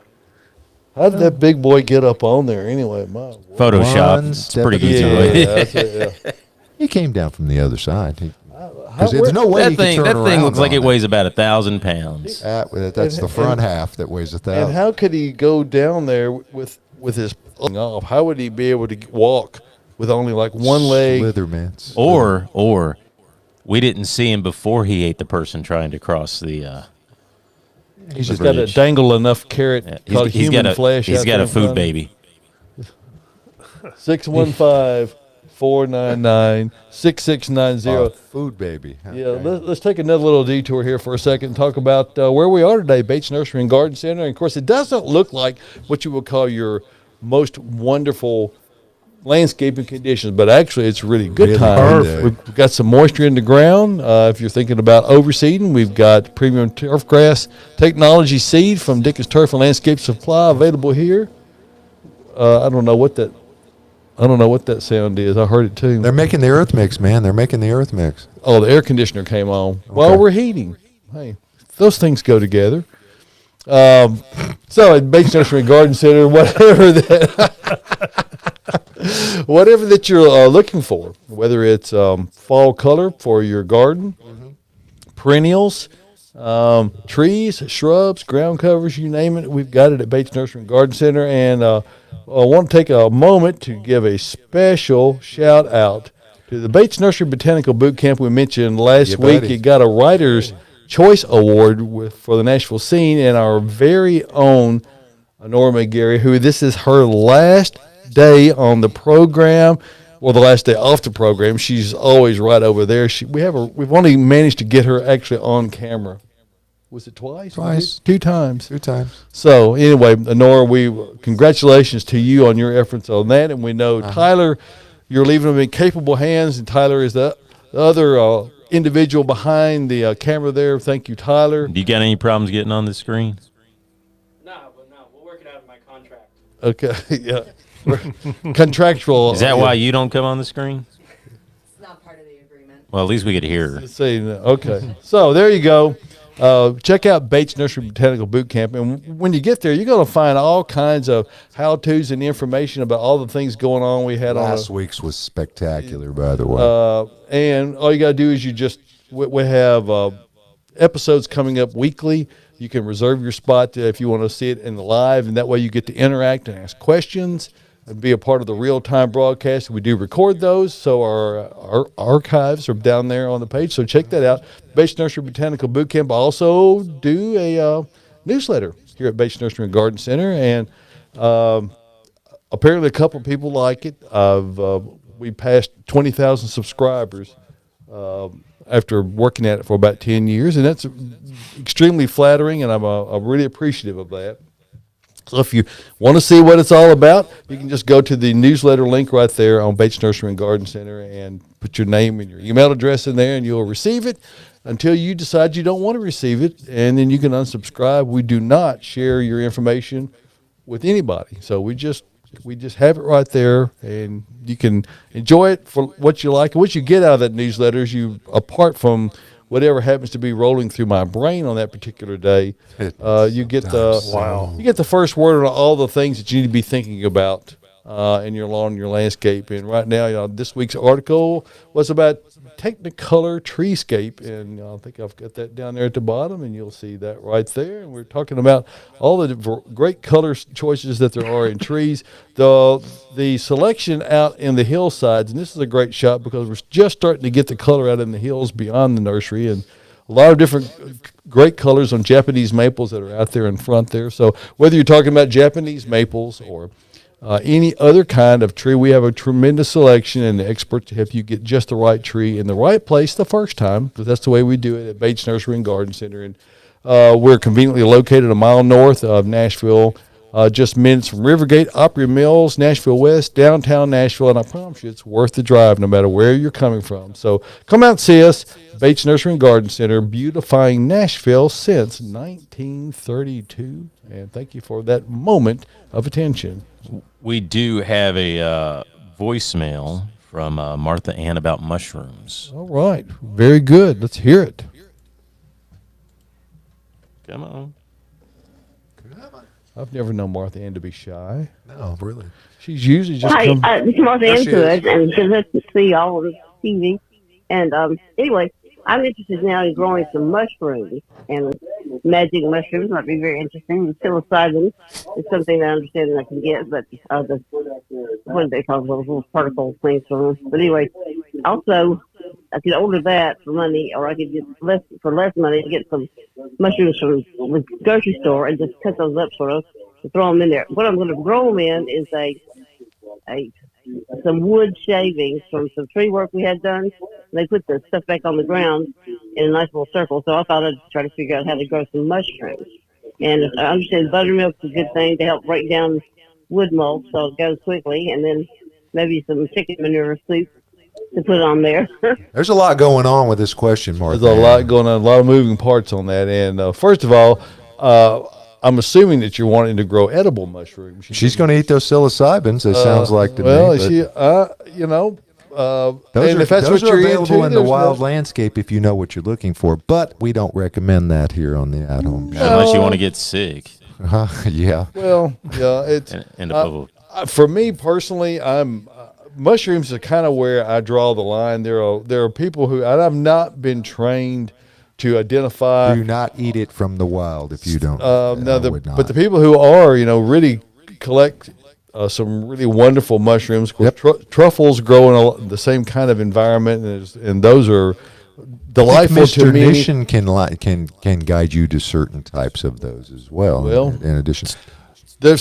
How did that big boy get up on there anyway? My word. Photoshop. It's a pretty easy way. That's it, yeah. He came down from the other side. Because there's no way That he could thing, turn that around thing looks like on it weighs about 1,000 pounds. That's the front half that weighs 1,000. And how could he go down there with his off? How would he be able to walk with only like one leg? Slither, man. Or we didn't see him before he ate the person trying to cross the. He's just got to dangle enough carrot called He's human got flesh. He's out got there a in food front. baby. 615-499-6690. Food baby. Yeah, let's take another little detour here for a second and talk about where we are today, Bates Nursery and Garden Center. And, of course, it doesn't look like what you would call your most wonderful landscaping conditions, but actually it's really good time. We've got some moisture in the ground. If you're thinking about overseeding, we've got premium turf grass technology seed from Dickens Turf and Landscape Supply available here. I don't know what that sound is. I heard it too. They're making the earth mix, man. They're making the earth mix. Oh, the air conditioner came on while we're heating. Hey, those things go together. So at Bates Nursery and Garden Center, whatever that you're looking for, whether it's fall color for your garden, perennials, trees, shrubs, ground covers, you name it, we've got it at Bates Nursery and Garden Center. And I want to take a moment to give a special shout out to the Bates Nursery Botanical Boot Camp we mentioned last week. It got a Writer's Choice Award for the Nashville scene, and our very own Norma Gary, who this is her last day on the program, or the last day off the program. She's always right over there. We've only managed to get her actually on camera. Was it twice? Two times. So anyway, Nora, congratulations to you on your efforts on that, and we know Tyler, you're leaving them in capable hands, and Tyler is the other individual behind the camera there. Thank you, Tyler. Do you got any problems getting on the screen? No, we'll work it out in my contract. Okay, yeah. Contractual. Is that why you don't come on the screen? It's not part of the agreement. Well, at least we get to hear her. Okay. So there you go. Check out Bates Nursery Botanical Boot Camp. And when you get there, you're going to find all kinds of how-tos and information about all the things going on we had Last week's was spectacular, by the way. And all you got to do is we have episodes coming up weekly. You can reserve your spot if you want to see it in the live, and that way you get to interact and ask questions and be a part of the real-time broadcast. We do record those, so our archives are down there on the page, so check that out. Bates Nursery Botanical Boot Camp. I also do a newsletter here at Bates Nursery and Garden Center, and apparently a couple of people like it. We passed 20,000 subscribers after working at it for about 10 years, and that's extremely flattering, and I'm really appreciative of that. So if you want to see what it's all about, you can just go to the newsletter link right there on Bates Nursery and Garden Center and put your name and your email address in there, and you'll receive it until you decide you don't want to receive it, and then you can unsubscribe. We do not share your information with anybody, so we just have it right there, and you can enjoy it for what you like. And what you get out of that newsletter is apart from whatever happens to be rolling through my brain on that particular day, you get the first word on all the things that you need to be thinking about in your lawn, your landscape. And right now, this week's article was about Technicolor Treescape, and I think I've got that down there at the bottom, and you'll see that right there. And we're talking about all the great color choices that there are in trees. The selection out in the hillsides, and this is a great shot because we're just starting to get the color out in the hills beyond the nursery, and a lot of different great colors on Japanese maples that are out there in front there. So whether you're talking about Japanese maples or any other kind of tree, we have a tremendous selection and the experts to help you get just the right tree in the right place the first time, because that's the way we do it at Bates Nursery and Garden Center. And we're conveniently located a mile north of Nashville, just minutes from Rivergate, Opry Mills, Nashville West, downtown Nashville, and I promise you it's worth the drive no matter where you're coming from. So come out and see us, Bates Nursery and Garden Center, beautifying Nashville since 1932. And thank you for that moment of attention. We do have a voicemail from Martha Ann about mushrooms. All right. Very good. Let's hear it. Come on. I've never known Martha Ann to be shy. No, really. She's usually just Hi, come. this is Martha Ann she Good, and good to see y'all on TV. And anyway, I'm interested now in growing some mushrooms, and magic mushrooms might be very interesting. The psilocybin is something that I understand that I can get, but what do they call those little particle things from them? But anyway, also, I could order that for money, or I could get for less money to get some mushrooms from the grocery store and just cut those up sort of to throw them in there. What I'm going to grow them in is some wood shavings from some tree work we had done. They put the stuff back on the ground in a nice little circle, so I thought I'd try to figure out how to grow some mushrooms. And I understand buttermilk's a good thing to help break down wood mold so it goes quickly, and then maybe some chicken manure soup to put on there. There's a lot going on with this question, Martha. There's a lot going on, a lot of moving parts on that. And first of all, I'm assuming that you're wanting to grow edible mushrooms. She's going to eat those psilocybins. It sounds like to well, me. And if that's those what are you're available into, in the there's wild no- landscape if you know what you're looking for. But we don't recommend that here on the At Home Show. Unless you want to get sick. Yeah. Well, yeah, it's In the bubble. for me personally. Mushrooms are kind of where I draw the line. There are people who I've not been trained to identify. Do not eat it from the wild if you don't. But the people who are, really collect some really wonderful mushrooms. Yep. Truffles grow in the same kind of environment, and those are delightful to Mr. me. Nation can guide you to certain types of those as well. Well, in addition, there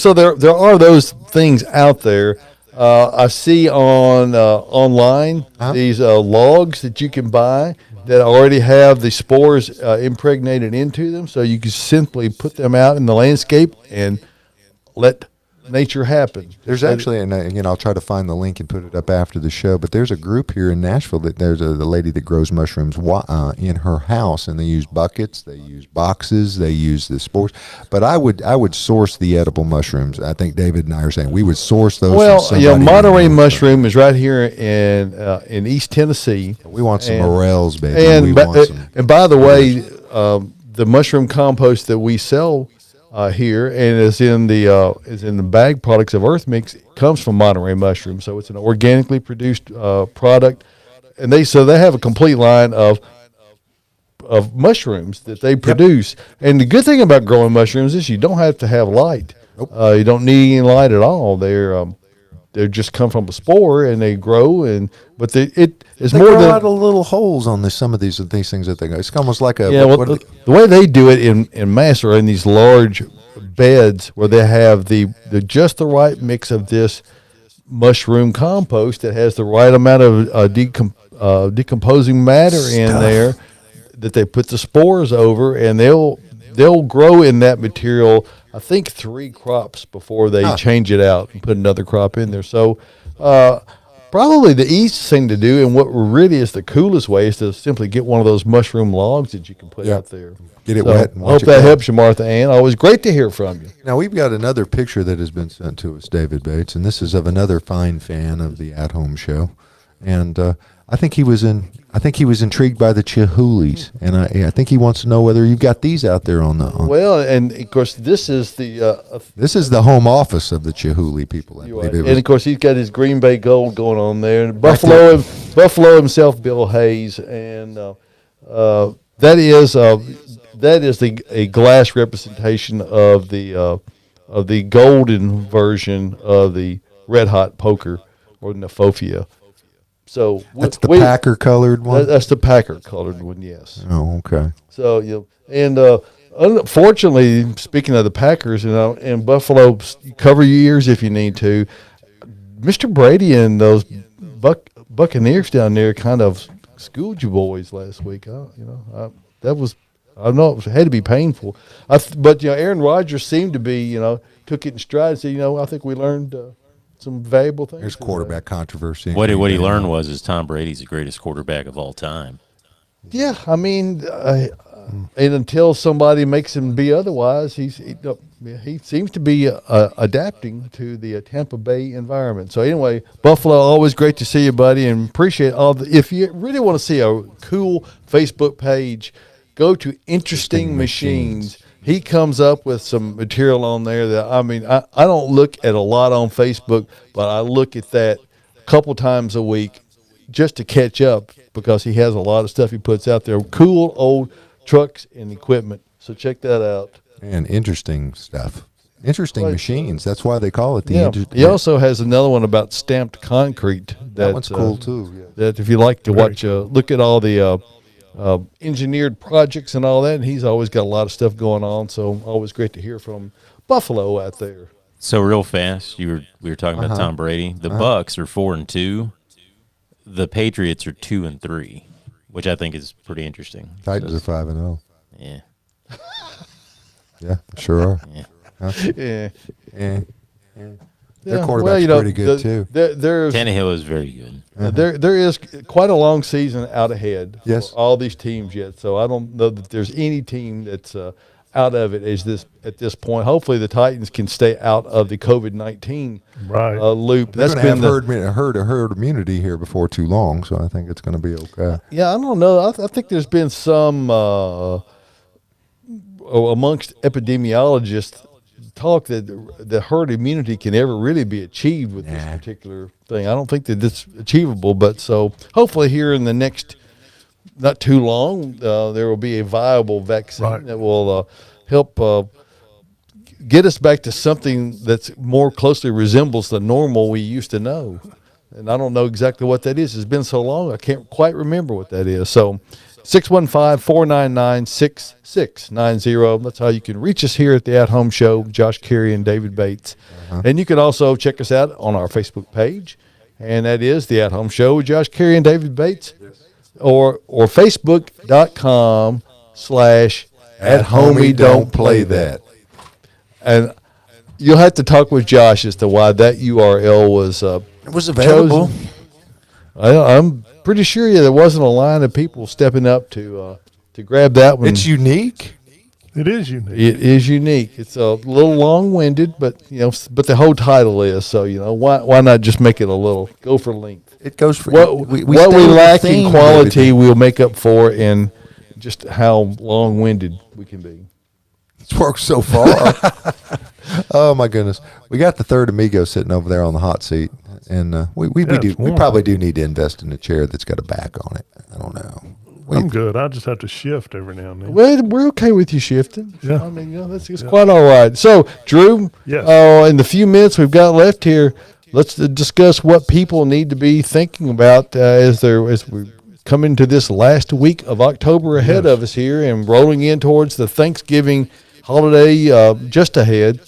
are those things out there. I see on online these logs that you can buy that already have the spores impregnated into them, so you can simply put them out in the landscape and let nature happen. there's actually, and again, I'll try to find the link and put it up after the show. But there's a group here in Nashville that there's the lady that grows mushrooms in her house, and they use buckets, they use boxes, they use the spores. But I would source the edible mushrooms. I think David and I are saying we would source those. Well, from somebody Monterey who knows mushroom is right here in East Tennessee. them. We want some morels, baby. And We by the way, the mushroom compost that we sell here and is in the bag products of Earth Mix comes from Monterey mushroom. So it's an organically produced product, and they have a complete line of mushrooms that they produce. And the good thing about growing mushrooms is you don't have to have light. Nope. You don't need any light at all. They just come from a spore and they grow, but it's They more grow than out of little holes on some of these things that they go. It's almost like a the way they do it in mass are in these large beds where they have the just the right mix of this mushroom compost that has the right amount of decomposing matter in there that they put the spores over, and they'll grow in that material. I think 3 crops before they change it out and put another crop in there. So probably the easiest thing to do, and what really is the coolest way, is to simply get one of those mushroom logs that you can put out there. Get it wet and I watch hope it that grow. helps you, Martha Ann. Always great to hear from you. Now we've got another picture that has been sent to us, David Bates, and this is of another fine fan of the At Home Show, and I think he was intrigued by the Chihulies, and I think he wants to know whether you've got these out there on the. Well, and of course this is This is the home office of the Chihuly people. I believe it was. and of course he's got his Green Bay Gold going on there. And there. Buffalo himself, Bill Hayes, and that is a glass representation of the golden version of the Red Hot Poker or Nafofia. So That's the Packer colored one. That's the Packer colored one, yes. Oh, okay. So and unfortunately, speaking of the Packers, in Buffalo, cover your ears if you need to. Mr. Brady and those Buccaneers down there kind of schooled you boys last week. That was, I know it had to be painful. But Aaron Rodgers seemed to be, took it in stride. And said, I think we learned some valuable things. There's quarterback controversy. What he learned is Tom Brady's the greatest quarterback of all time. Yeah, I mean, and until somebody makes him be otherwise, he seems to be adapting to the Tampa Bay environment. So anyway, Buffalo, always great to see you, buddy, and appreciate all the. If you really want to see a cool Facebook page, go to Interesting Machines. He comes up with some material on there that I don't look at a lot on Facebook, but I look at that a couple times a week just to catch up because he has a lot of stuff he puts out there. Cool old trucks and equipment. So check that out. And interesting stuff. Interesting machines. That's why they call it the. Yeah. He also has another one about stamped concrete. That one's cool too. Yeah. That if you like to watch, look at all the engineered projects and all that. And he's always got a lot of stuff going on. So always great to hear from Buffalo out there. So real fast, we were talking about Tom Brady. The Bucks are 4-2. The Patriots are 2-3, which I think is pretty interesting. Titans are 5-0. Yeah. Yeah, sure are. Yeah. Huh? Yeah. Their quarterback's pretty good too. Tannehill is very good. There is quite a long season out ahead for Yes. all these teams yet. So I don't know that there's any team that's out of it at this point. Hopefully the Titans can stay out of the COVID-19 loop. They're That's going been to have herd immunity here before too long, so I think it's going to be okay. Yeah, I don't know. I think there's been some amongst epidemiologists talk that the herd immunity can ever really be achieved with this particular thing. I don't think that it's achievable, but so hopefully here in the next not too long, there will be a viable vaccine that will help get us back to something that's more closely resembles the normal we used to know. And I don't know exactly what that is. It's been so long, I can't quite remember what that is. So 615-499-6690. That's how you can reach us here at the At Home Show, Josh Cary and David Bates. And you can also check us out on our Facebook page, and that is the At Home Show with Josh Cary and David Bates, or Facebook.com/@homie don't play that. And you'll have to talk with Josh as to why that URL was It was available. chosen. I'm pretty sure there wasn't a line of people stepping up to grab that one. It's unique. It is unique. It is unique. It's a little long-winded, but the whole title is so. Why not just make it a little go for length? It goes for What we lack in quality, we'll make up for in just how long-winded we can be. It's worked so far. Oh my goodness, we got the third amigo sitting over there on the hot seat, and we probably do need to invest in a chair that's got a back on it. I don't know. I'm good. I just have to shift every now and then. Well, we're okay with you shifting. Yeah. I mean, it's quite all right. So, Drew, Yes. in the few minutes we've got left here, let's discuss what people need to be thinking about as we come into this last week of October ahead of us here and rolling in towards the Thanksgiving holiday just ahead.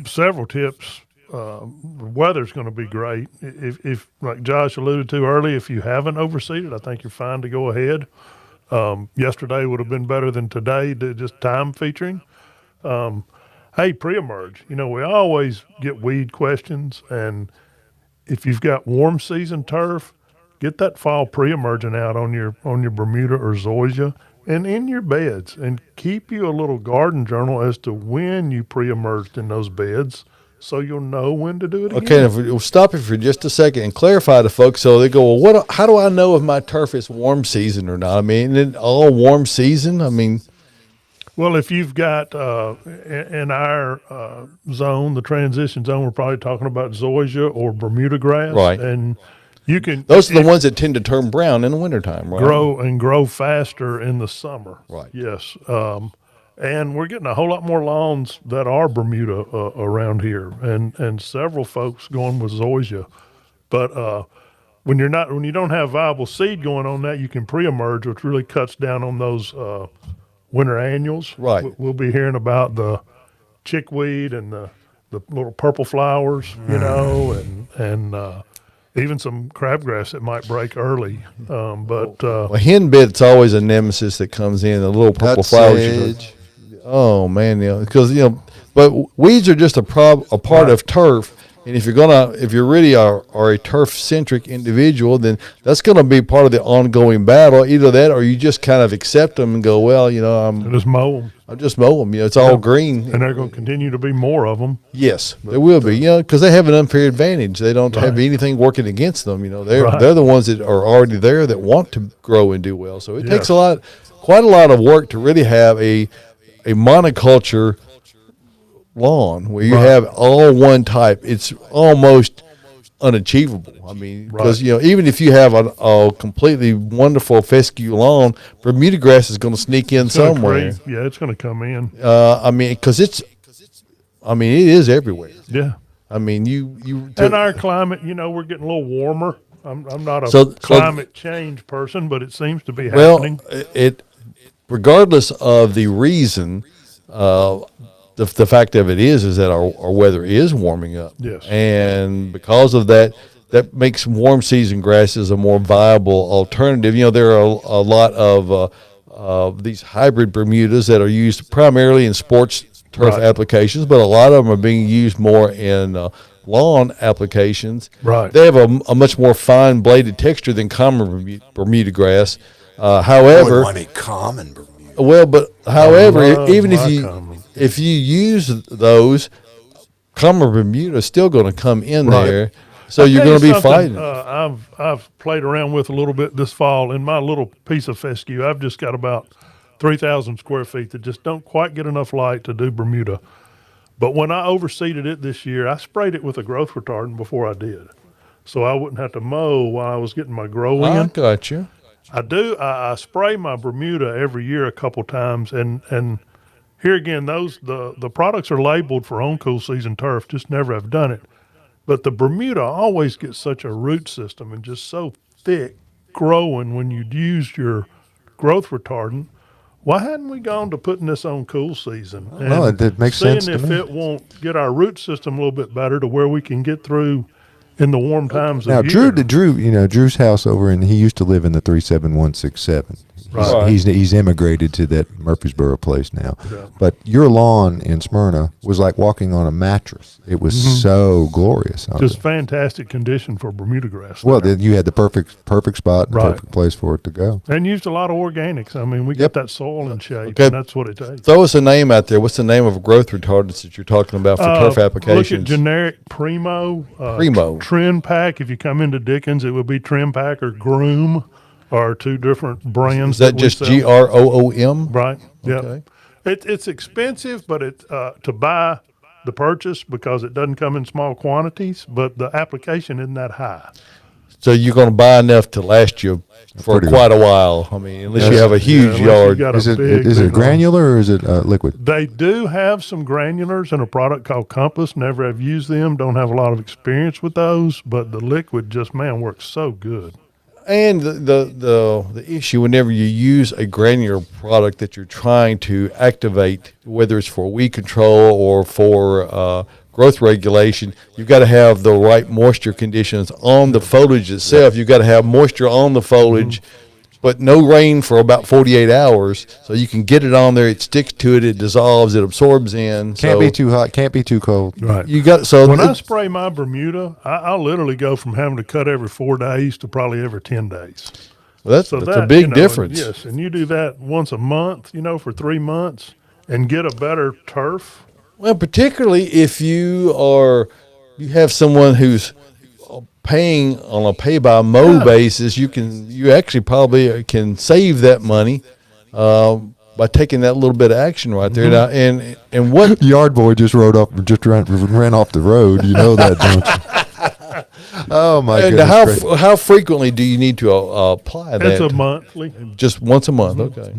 Several tips. The weather's going to be great. If like Josh alluded to early, if you haven't overseeded, I think you're fine to go ahead. Yesterday would have been better than today, just time featuring. Hey, pre-emerge. We always get weed questions, and if you've got warm season turf, get that fall pre-emergent out on your Bermuda or Zoysia and in your beds, and keep you a little garden journal as to when you pre-emerged in those beds, so you'll know when to do it again. Okay, we'll stop you for just a second and clarify to folks so they go, well, how do I know if my turf is warm season or not? I mean, isn't it all warm season? I mean, well, if you've got in our zone, the transition zone, we're probably talking about Zoysia or Bermuda grass, right? And you can those are the ones that tend to turn brown in the wintertime, right? Grow faster in the summer, right? Yes. And we're getting a whole lot more lawns that are Bermuda around here, and several folks going with Zoysia. But when you don't have viable seed going on that, you can pre-emerge, which really cuts down on those winter annuals. Right. We'll be hearing about the chickweed and the little purple flowers, and even some crabgrass that might break early. Well, henbit's always a nemesis that comes in. The little purple flowers. Oh man, because but weeds are just a part of turf. And if you really are a turf-centric individual, then that's going to be part of the ongoing battle. Either that, or you just kind of accept them and go, well, And just mow them. I'll just mow them. It's all green. And there are going to continue to be more of them. Yes, there will be. Because they have an unfair advantage. They don't have anything working against them. They're the ones that are already there that want to grow and do well. So it takes quite a lot of work to really have a monoculture lawn where you have all one type. It's almost unachievable. I mean, because even if you have a completely wonderful fescue lawn, Bermuda grass is going to sneak in somewhere. Yeah, it's going to come in. Because it is everywhere. Yeah. I mean, in our climate, we're getting a little warmer. I'm not a climate change person, but it seems to be happening. Well, regardless of the reason, the fact of it is that our weather is warming up. Yes. And because of that makes warm season grasses a more viable alternative. There are a lot of these hybrid Bermudas that are used primarily in sports turf applications, but a lot of them are being used more in lawn applications. Right. They have a much more fine bladed texture than common Bermuda grass. However, want a common Bermuda. Well, but however, even if you use those, common Bermuda is still going to come in there, so you're going to be fighting. I've played around with a little bit this fall in my little piece of fescue. I've just got about 3,000 square feet that just don't quite get enough light to do Bermuda. But when I overseeded it this year, I sprayed it with a growth retardant before I did, so I wouldn't have to mow while I was getting my grow in. I got you. I spray my Bermuda every year a couple times, and here again, the products are labeled for on cool season turf, just never have done it. But the Bermuda always gets such a root system and just so thick growing when you used your growth retardant. Why hadn't we gone to putting this on cool season? No, it makes sense to seeing if me. it won't get our root system a little bit better to where we can get through in the warm times of year. Drew's house he used to live in the 37167. Right. He's immigrated to that Murfreesboro place now. Yeah. But your lawn in Smyrna was like walking on a mattress. It was so glorious. Just fantastic condition for Bermuda grass. Well, then you had the perfect spot, and perfect place for it to go. And used a lot of organics. I mean, we get that soil in shape, Okay. and that's what it takes. Throw us a name out there. What's the name of growth retardants that you're talking about for turf applications? Look at generic Primo. Primo. Trim Pack. If you come into Dickens, it would be Trim Pack or Groom, are two different brands. Is that just GROOM? Right. Yeah. Okay. It's expensive, but to buy the purchase because it doesn't come in small quantities, but the application isn't that high. So you're going to buy enough to last you for quite a while. I mean, unless you have a huge yard. Is it granular or is it liquid? They do have some granulars in a product called Compass. Never have used them. Don't have a lot of experience with those, but the liquid just, works so good. And the issue whenever you use a granular product that you're trying to activate, whether it's for weed control or for growth regulation, you've got to have the right moisture conditions on the foliage itself. You've got to have moisture on the foliage, but no rain for about 48 hours, so you can get it on there. It sticks to it. It dissolves. It absorbs in. Can't be too hot. Can't be too cold. Right. When I spray my Bermuda, I'll literally go from having to cut every 4 days to probably every 10 days. Well, that's a big difference. Yes, and you do that once a month, for 3 months, and get a better turf. Well, particularly if you have someone who's paying on a pay-by-mow basis, you actually probably can save that money by taking that little bit of action right there. Now, and what yard boy just ran off the road? You know that, don't you? Oh my goodness! How frequently do you need to apply that? It's a monthly. Just once a month. Okay.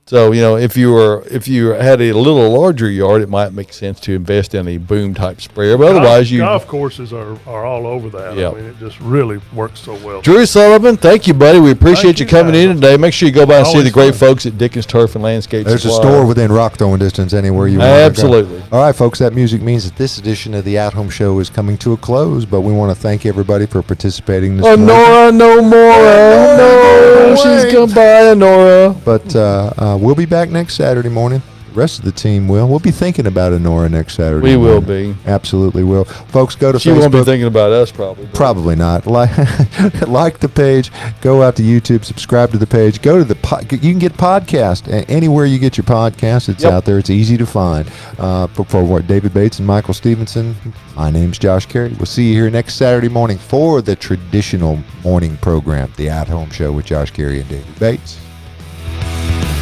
So, if you had a little larger yard, it might make sense to invest in a boom type sprayer. But otherwise, golf courses are all over that. Yep. I mean, it just really works so well. Drew Sullivan, thank you, buddy. We appreciate you coming in today. Make sure you go by and see Always the great fun. folks at Dickens Turf and Landscape There's Supply. a store within rock throwing distance anywhere you want Absolutely. to go. All right, folks, that music means that this edition of the At Home Show is coming to a close, but we want to thank everybody for participating this morning. Nora, no more. No, she's come by, Nora. But we'll be back next Saturday morning. The rest of the team will. We'll be thinking about Honora next Saturday We will morning. be. Absolutely will. Folks, go to She Facebook. won't be thinking about us, probably. Probably not. Like the page. Go out to YouTube. Subscribe to the page. Go to the you can get podcast anywhere you get your podcast. It's out there. It's easy to find. For David Bates and Michael Stevenson, my name's Josh Cary. We'll see you here next Saturday morning for the traditional morning program, the At Home Show with Josh Cary and David Bates.